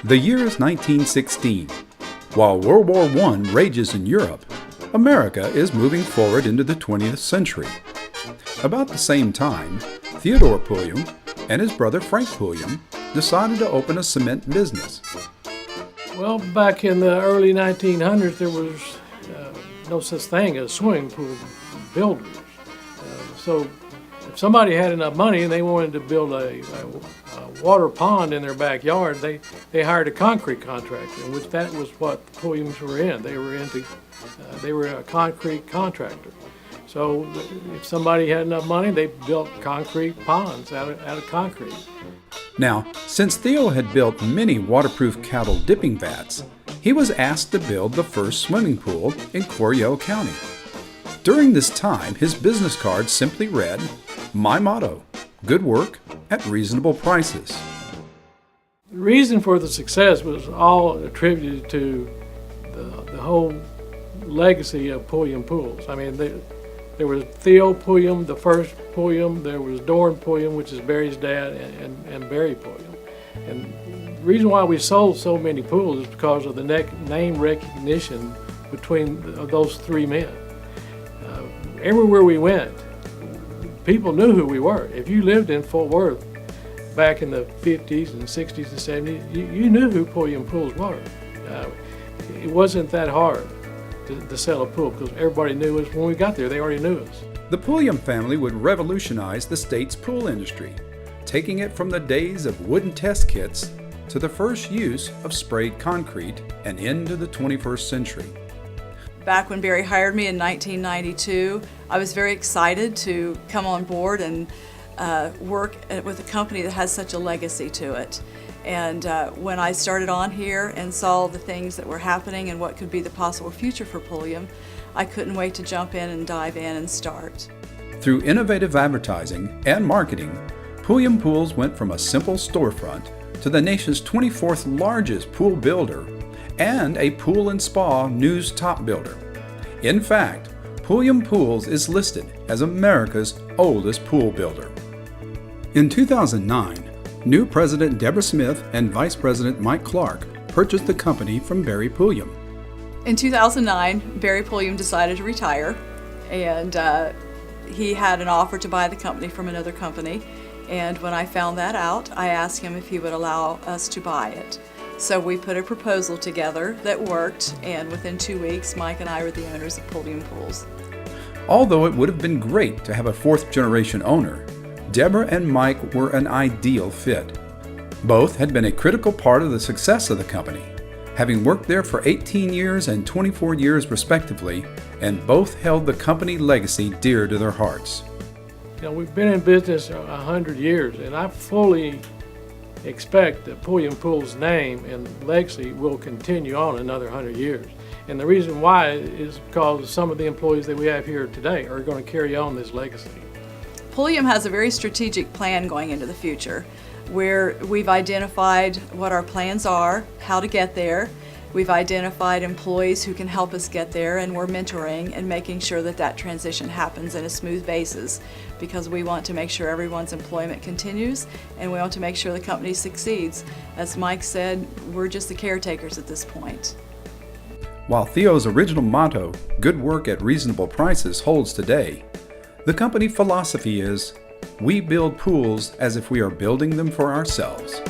The year is 1916. While World War I rages in Europe, America is moving forward into the 20th century. About the same time, Theodore Pulliam and his brother Frank Pulliam decided to open a cement business. Well, back in the early 1900s, there was no such thing as swimming pool builders. So if somebody had enough money and they wanted to build a water pond in their backyard, they hired a concrete contractor, which that was what the Pulliams were in. They were a concrete contractor. So if somebody had enough money, they built concrete ponds out of concrete. Now, since Theo had built many waterproof cattle dipping vats, he was asked to build the first swimming pool in Coryell County. During this time, his business card simply read, "My motto, good work at reasonable prices." The reason for the success was all attributed to the whole legacy of Pulliam Pools. I mean, there was Theo Pulliam, the first Pulliam. There was Doran Pulliam, which is Barry's dad, and Barry Pulliam. And the reason why we sold so many pools is because of the name recognition between those three men. Everywhere we went, people knew who we were. If you lived in Fort Worth back in the 50s and 60s and 70s, you knew who Pulliam Pools were. It wasn't that hard to sell a pool because everybody knew us. When we got there, they already knew us. The Pulliam family would revolutionize the state's pool industry, taking it from the days of wooden test kits to the first use of sprayed concrete and into the 21st century. Back when Barry hired me in 1992, I was very excited to come on board and work with a company that has such a legacy to it. And when I started on here and saw the things that were happening and what could be the possible future for Pulliam, I couldn't wait to jump in and dive in and start. Through innovative advertising and marketing, Pulliam Pools went from a simple storefront to the nation's 24th largest pool builder and a pool and spa news top builder. In fact, Pulliam Pools is listed as America's oldest pool builder. In 2009, new President Deborah Smith and Vice President Mike Clark purchased the company from Barry Pulliam. In 2009, Barry Pulliam decided to retire, and he had an offer to buy the company from another company. And when I found that out, I asked him if he would allow us to buy it. So we put a proposal together that worked, and within 2 weeks, Mike and I were the owners of Pulliam Pools. Although it would have been great to have a fourth-generation owner, Deborah and Mike were an ideal fit. Both had been a critical part of the success of the company, having worked there for 18 years and 24 years respectively, and both held the company legacy dear to their hearts. You know, we've been in business 100 years, and I fully expect that Pulliam Pool's name and legacy will continue on another 100 years. And the reason why is because some of the employees that we have here today are going to carry on this legacy. Pulliam has a very strategic plan going into the future, where we've identified what our plans are, how to get there. We've identified employees who can help us get there, and we're mentoring and making sure that that transition happens in a smooth basis, because we want to make sure everyone's employment continues and we want to make sure the company succeeds. As Mike said, we're just the caretakers at this point. While Theo's original motto, "Good work at reasonable prices," holds today, the company philosophy is, "We build pools as if we are building them for ourselves."